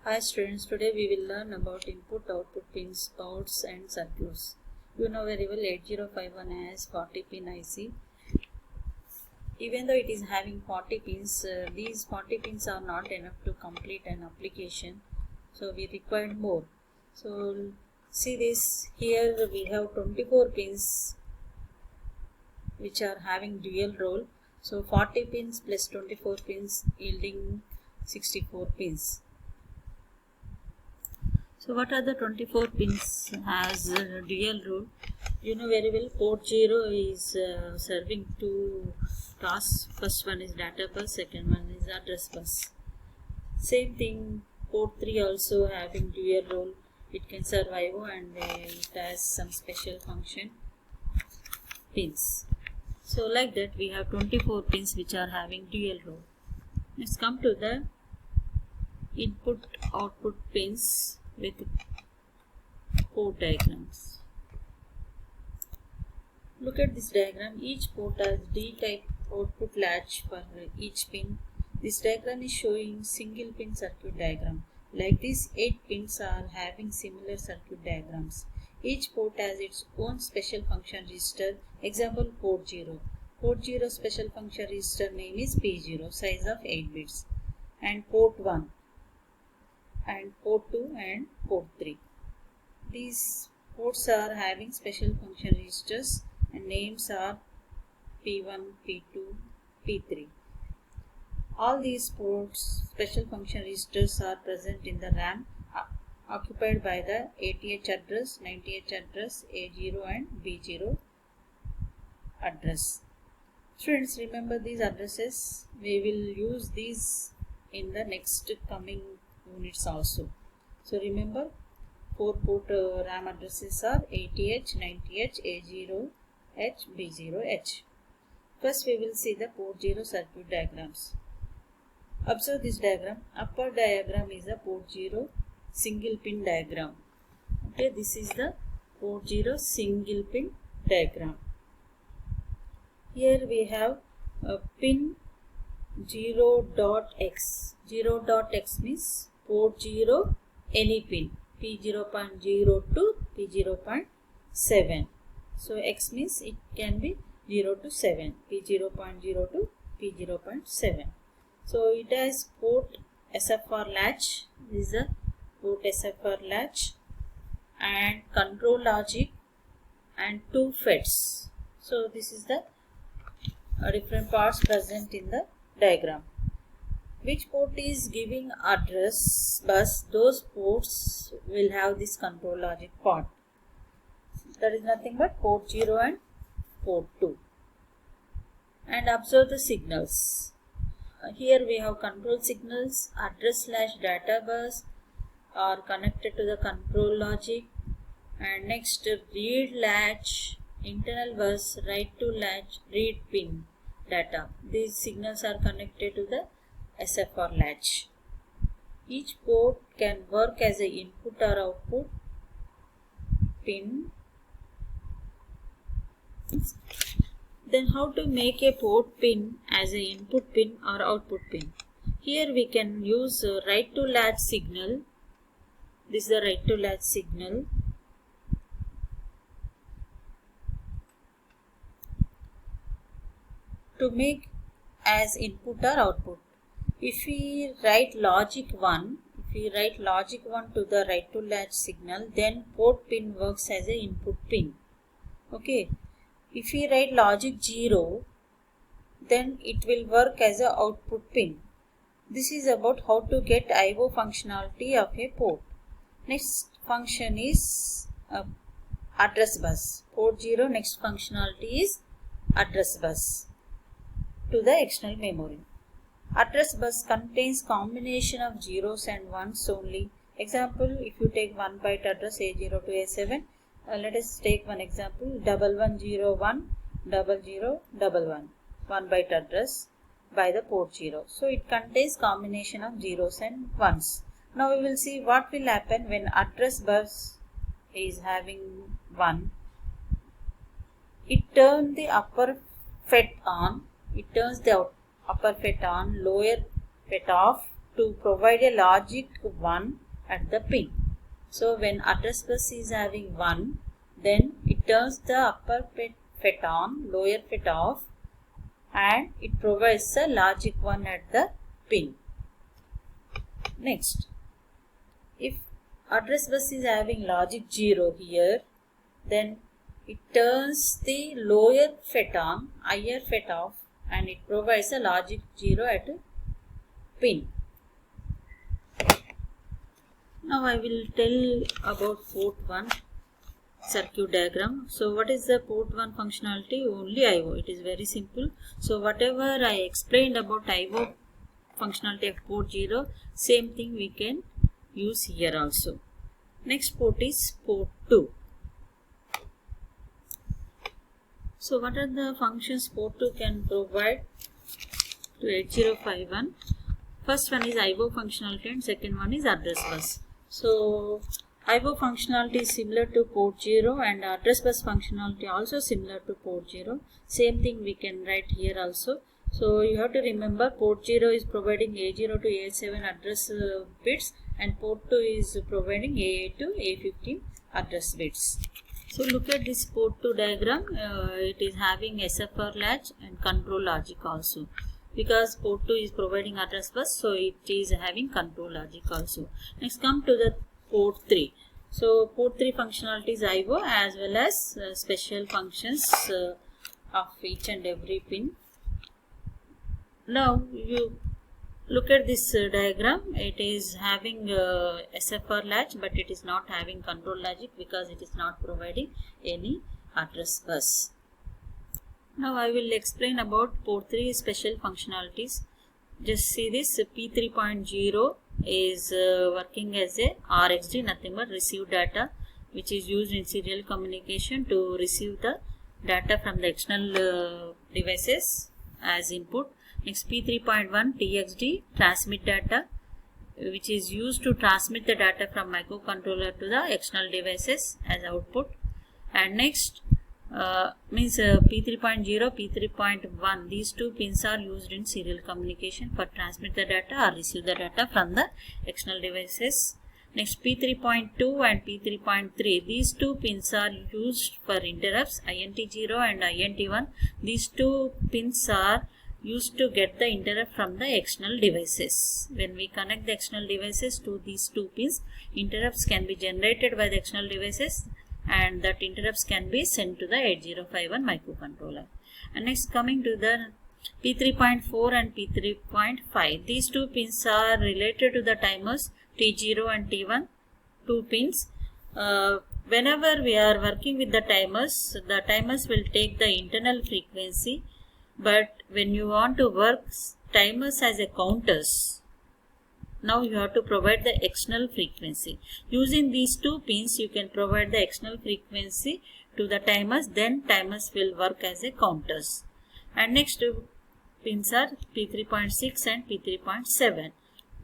Hi students, today we will learn about input output pins, ports and circuits. You know very well 8051 has 40 pin IC. Even though it is having 40 pins, these 40 pins are not enough to complete an application. So we require more. So see this, here we have 24 pins which are having dual role. So 40 pins plus 24 pins yielding 64 pins. So what are the 24 pins as dual role? You know very well port 0 is serving two tasks. First one is data bus, second one is address bus. Same thing, port 3 also having dual role. It can serve IO and it has some special function pins. So like that we have 24 pins which are having dual role. Let's come to the input output pins with port diagrams. Look at this diagram. Each port has D-type output latch for each pin. This diagram is showing single pin circuit diagram. Like this, 8 pins are having similar circuit diagrams. Each port has its own special function register. Example, port 0. Port 0 special function register name is P0, size of 8 bits. And port 1. And port 2 and port 3. These ports are having special function registers and names are P1, P2, P3. All these ports special function registers are present in the RAM occupied by the 80H address, 90H address, A0 and B0 address. Students, remember these addresses. We will use these in the next coming units also. So remember, 4 port RAM addresses are 80H, 90H, A0H, B0H. First we will see the port 0 circuit diagrams. Observe this diagram. Upper diagram is a port 0 single pin diagram. Okay, this is the port 0 single pin diagram. Here we have a pin 0.x. 0.x means port 0 any pin. P0.0 to P0.7. So X means it can be 0 to 7. P0.0 to P0.7. So it has port SFR latch. This is a port SFR latch and control logic and 2 FETs. So this is the different parts present in the diagram. Which port is giving address bus, those ports will have this control logic part. That is nothing but port 0 and port 2. And observe the signals. Here we have control signals, address / data bus are connected to the control logic. And next, read latch, internal bus, write to latch, read pin data. These signals are connected to the SFR latch. Each port can work as an input or output pin. Then how to make a port pin as an input pin or output pin? Here we can use write to latch signal. This is the write to latch signal. To make as input or output. If we write logic 1, to the write to latch signal, then port pin works as an input pin. Okay. If we write logic 0, then it will work as an output pin. This is about how to get IO functionality of a port. Next function is address bus. Port 0 next functionality is address bus to the external memory. Address bus contains combination of zeros and ones only. Example, if you take 1 byte address A0 to A7, let us take one example, 1101 0011, 1 byte address by the port 0. So it contains combination of zeros and ones. Now we will see what will happen when address bus is having 1. It turns the upper FET on. It turns the upper FET on, lower FET off, to provide a logic 1 at the pin. So when address bus is having 1, then it turns the upper FET on, lower FET off, and it provides a logic 1 at the pin. Next, if address bus is having logic 0 here, then it turns the lower FET on, higher FET off, and it provides a logic 0 at a pin. Now I will tell about port 1 circuit diagram. So what is the port 1 functionality? Only I/O. It is very simple. So whatever I explained about I/O functionality of port 0, same thing we can use here also. Next port is port 2. So what are the functions port 2 can provide to 8051? First one is I/O functionality and second one is address bus. So I/O functionality is similar to port 0 and address bus functionality also similar to port 0. Same thing we can write here also. So you have to remember port 0 is providing A0 to A7 address bits and port 2 is providing A8 to A15 address bits. So look at this port 2 diagram. It is having SFR latch and control logic also. Because port 2 is providing address bus, so it is having control logic also. Next, come to the port 3. So port 3 functionality is I/O as well as special functions of each and every pin. Now you look at this diagram. It is having SFR latch, but it is not having control logic because it is not providing any address bus. Now I will explain about port 3 special functionalities. Just see this P3.0 is working as a RxD, nothing but receive data, which is used in serial communication to receive the data from the external devices as input. Next, P3.1 TXD, transmit data, which is used to transmit the data from microcontroller to the external devices as output. And next P3.0, P3.1, these two pins are used in serial communication for transmit the data or receive the data from the external devices. Next, P3.2 and P3.3, these two pins are used for interrupts, INT0 and INT1. These two pins are used to get the interrupt from the external devices. When we connect the external devices to these two pins, interrupts can be generated by the external devices and that interrupts can be sent to the 8051 microcontroller. And next, coming to the P3.4 and P3.5. These two pins are related to the timers T0 and T1, two pins. Whenever we are working with the timers will take the internal frequency, but when you want to work timers as a counters, now you have to provide the external frequency. Using these two pins, you can provide the external frequency to the timers, then timers will work as a counters. And next two pins are P3.6 and P3.7,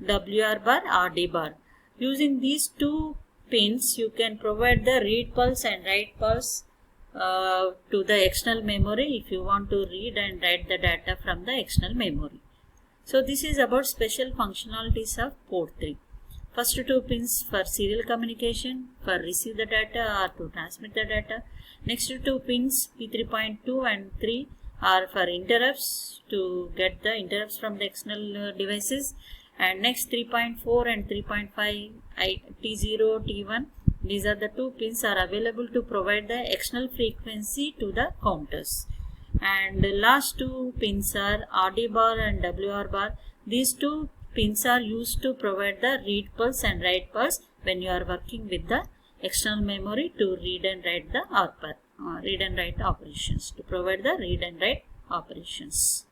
WR bar, RD bar. Using these two pins, you can provide the read pulse and write pulse to the external memory if you want to read and write the data from the external memory. So this is about special functionalities of port 3. First two pins for serial communication, for receive the data or to transmit the data. Next two pins P3.2 and 3 are for interrupts, to get the interrupts from the external devices. And next 3.4 and 3.5 T0, T1, these are the two pins are available to provide the external frequency to the counters. And the last two pins are RD bar and WR bar. These two pins are used to provide the read pulse and write pulse when you are working with the external memory to read and write the read and write operations, to provide the read and write operations.